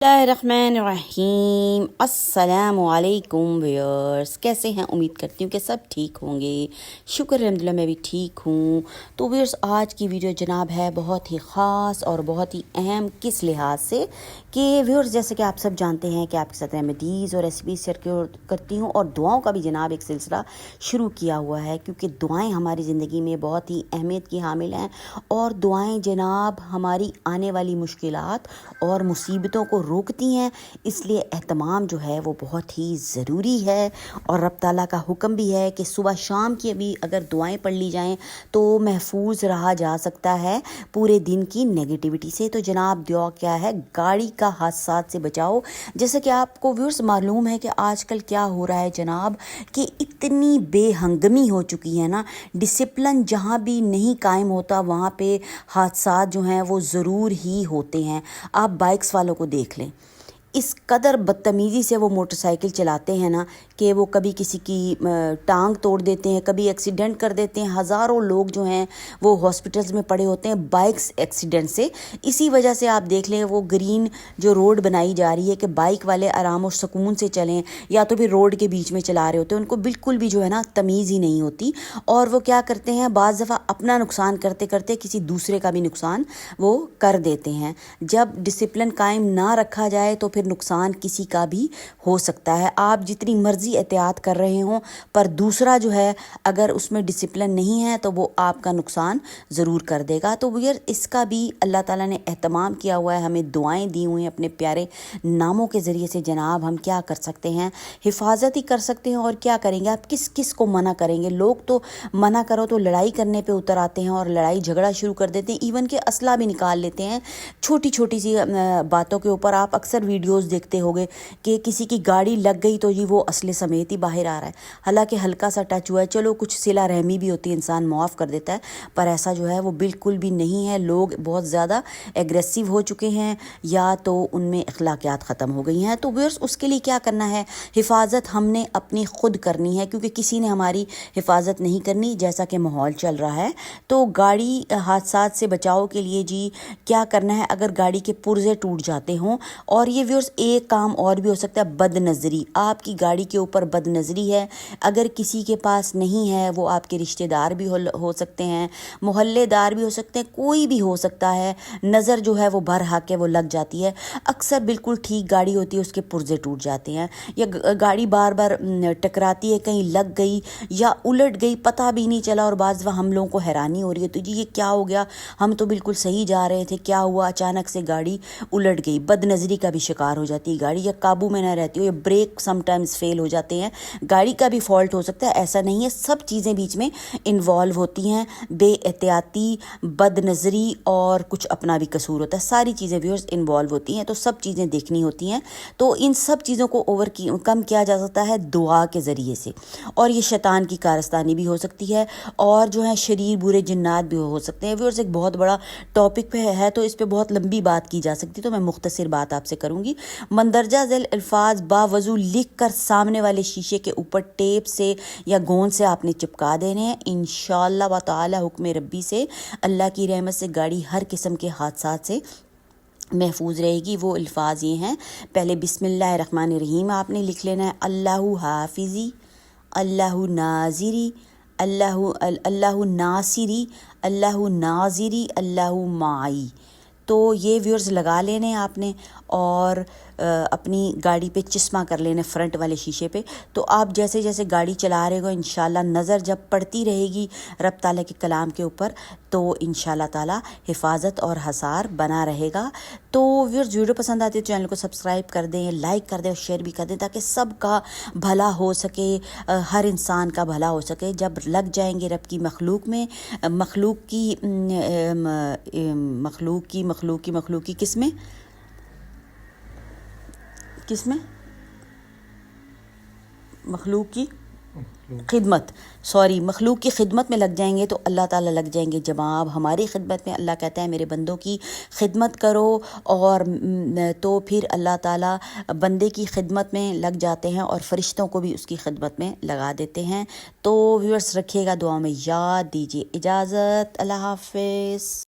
बिस्मिल्लाहिर्रहमानिर्रहीम। अस्सलाम वालेकुम व्यूअर्स, कैसे हैं? उम्मीद करती हूँ कि सब ठीक होंगे। शुक्र अल्हम्दुलिल्लाह मैं भी ठीक हूँ। तो व्यूअर्स, आज की वीडियो जनाब है बहुत ही ख़ास और बहुत ही अहम। किस लिहाज से कि व्यूअर्स, जैसे कि आप सब जानते हैं कि आपके साथ रेमेडीज़ और रेसिपी शेयर करती हूँ और दुआओं का भी जनाब एक सिलसिला शुरू किया हुआ है, क्योंकि दुआएँ हमारी ज़िंदगी में बहुत ही अहमियत की हामिल हैं और दुआएँ जनाब हमारी आने वाली मुश्किलात और मुसीबतों को रोकती हैं। इसलिए एहतमाम जो है वो बहुत ही ज़रूरी है और रब ताला का हुक्म भी है कि सुबह शाम की भी अगर दुआएं पढ़ ली जाएं तो महफूज रहा जा सकता है पूरे दिन की नेगेटिविटी से। तो जनाब दुआ क्या है? गाड़ी का हादसात से बचाओ। जैसे कि आपको व्यूअर्स मालूम है कि आजकल क्या हो रहा है जनाब, कि इतनी बेहंगमी हो चुकी है ना, डिसिप्लिन जहाँ भी नहीं कायम होता वहाँ पे हादसात जो हैं वो ज़रूर ही होते हैं। आप बाइक्स वालों को देख लें, इस कदर बदतमीज़ी से वो मोटरसाइकिल चलाते हैं ना कि वो कभी किसी की टांग तोड़ देते हैं, कभी एक्सीडेंट कर देते हैं। हज़ारों लोग जो हैं वो हॉस्पिटल्स में पड़े होते हैं बाइक्स एक्सीडेंट से। इसी वजह से आप देख लें, वो ग्रीन जो रोड बनाई जा रही है कि बाइक वाले आराम और सुकून से चलें, या तो फिर रोड के बीच में चला रहे होते हैं, उनको बिल्कुल भी जो है ना तमीज़ ही नहीं होती। और वो क्या करते हैं, बाज़ दफ़ा अपना नुकसान करते करते किसी दूसरे का भी नुकसान वो कर देते हैं। जब डिसिप्लिन कायम ना रखा जाए तो फिर नुकसान किसी का भी हो सकता है। आप जितनी मर्जी एहतियात कर रहे हों, पर दूसरा जो है अगर उसमें डिसिप्लिन नहीं है तो वो आपका नुकसान ज़रूर कर देगा। तो यार, इसका भी अल्लाह ताला ने एहतमाम किया हुआ है, हमें दुआएं दी हुई हैं अपने प्यारे नामों के ज़रिए से। जनाब हम क्या कर सकते हैं? हिफाजत ही कर सकते हैं। और क्या करेंगे? आप किस किस को मना करेंगे? लोग तो मना करो तो लड़ाई करने पर उतर आते हैं और लड़ाई झगड़ा शुरू कर देते हैं, इवन के असला भी निकाल लेते हैं छोटी छोटी सी बातों के ऊपर। आप अक्सर वीडियोस देखते होंगे कि किसी की गाड़ी लग गई तो जी वो असले समेत ही बाहर आ रहा है, हालांकि हल्का सा टच हुआ है, चलो कुछ सिला रहमी भी होती है, इंसान मुआफ़ कर देता है, पर ऐसा जो है वो बिल्कुल भी नहीं है। लोग बहुत ज़्यादा एग्रेसिव हो चुके हैं या तो उनमें अखलाकियात ख़त्म हो गई हैं। तो व्यूअर्स, उसके लिए क्या करना है? हिफाजत हमने अपनी खुद करनी है, क्योंकि किसी ने हमारी हिफाजत नहीं करनी जैसा कि माहौल चल रहा है। तो गाड़ी हादसात से बचाव के लिए जी क्या करना है? अगर गाड़ी के पुर्जे टूट जाते हों, और ये व्यूअर्स एक काम और भी हो सकता है, बदनज़री। आपकी गाड़ी के ऊपर बदनज़री है, अगर किसी के पास नहीं है, वो आपके रिश्तेदार भी हो सकते हैं, मोहल्लेदार भी हो सकते हैं, कोई भी हो सकता है, नज़र जो है वो भर हाके वो लग जाती है। अक्सर बिल्कुल ठीक गाड़ी होती है, उसके पुर्जे टूट जाते हैं, या गाड़ी बार बार टकराती है, कहीं लग गई या उलट गई, पता भी नहीं चला, और बाज़ हम लोगों को हैरानी हो रही है तो जी ये क्या हो गया, हम तो बिल्कुल सही जा रहे थे, क्या हुआ? अचानक से गाड़ी उलट गई। बदनज़री का भी शिकार हो जाती है गाड़ी, या काबू में ना रहती हो, या ब्रेक समटाइम्स फेल हो जाते हैं, गाड़ी का भी फॉल्ट हो सकता है। ऐसा नहीं है, सब चीज़ें बीच में इन्वॉल्व होती हैं। बेएहतियाती, बदनज़री और कुछ अपना भी कसूर होता है, सारी चीज़ें व्यूअर्स इन्वॉल्व होती हैं, तो सब चीज़ें देखनी होती हैं। तो इन सब चीज़ों को कम किया जा सकता है दुआ के ज़रिए से। और ये शैतान की कारस्तानी भी हो सकती है, और जो है शरीर बुरे जिन्नात भी हो सकते हैं। व्यूअर्स, एक बहुत बड़ा टॉपिक पे है तो इस पे बहुत लंबी बात की जा सकती है, तो मैं मुख्तसर बात आपसे करूँगी। मंदरजा ज़ैल अल्फाज बावजू लिख कर सामने वाले शीशे के ऊपर टेप से या गोंद से आपने चिपका देने हैं। इंशाअल्लाह व ताला हुक्म रब्बी से, अल्लाह की रहमत से गाड़ी हर किस्म के हादसात से महफूज रहेगी। वो अल्फाज ये हैं, पहले बिस्मिल्लाहिर्रहमानिर्रहीम आपने लिख लेना है, अल्लाहु हाफिज़ी, अल्लाहु नाज़िरी, अल्लाहु नासिरी, अल्लाहु नाज़िरी, अल्लाहु माई। तो ये व्यूअर्स लगा लेने आपने, और अपनी गाड़ी पे चश्मा कर लेने फ्रंट वाले शीशे पे। तो आप जैसे जैसे गाड़ी चला रहे हो, इंशाल्लाह नज़र जब पड़ती रहेगी रब ताला के कलाम के ऊपर, तो इंशाल्लाह ताला हिफाजत और हसार बना रहेगा। तो व्यूअर्स, वीडियो पसंद आती है तो चैनल को सब्सक्राइब कर दें, लाइक कर दें और शेयर भी कर दें, ताकि सबका भला हो सके, हर इंसान का भला हो सके। जब लग जाएंगे रब की मखलूक में, मखलूक की किसमें मखलूक की मखलूक की खिदमत में लग जाएंगे तो अल्लाह ताला लग जाएंगे जवाब हमारी खिदमत में। अल्लाह कहता है मेरे बंदों की खिदमत करो, और तो फिर अल्लाह ताला बंदे की खिदमत में लग जाते हैं और फरिश्तों को भी उसकी खिदमत में लगा देते हैं। तो व्यूअर्स, रखिएगा दुआ में याद, दीजिए इजाज़त, अल्लाह हाफ़िज़।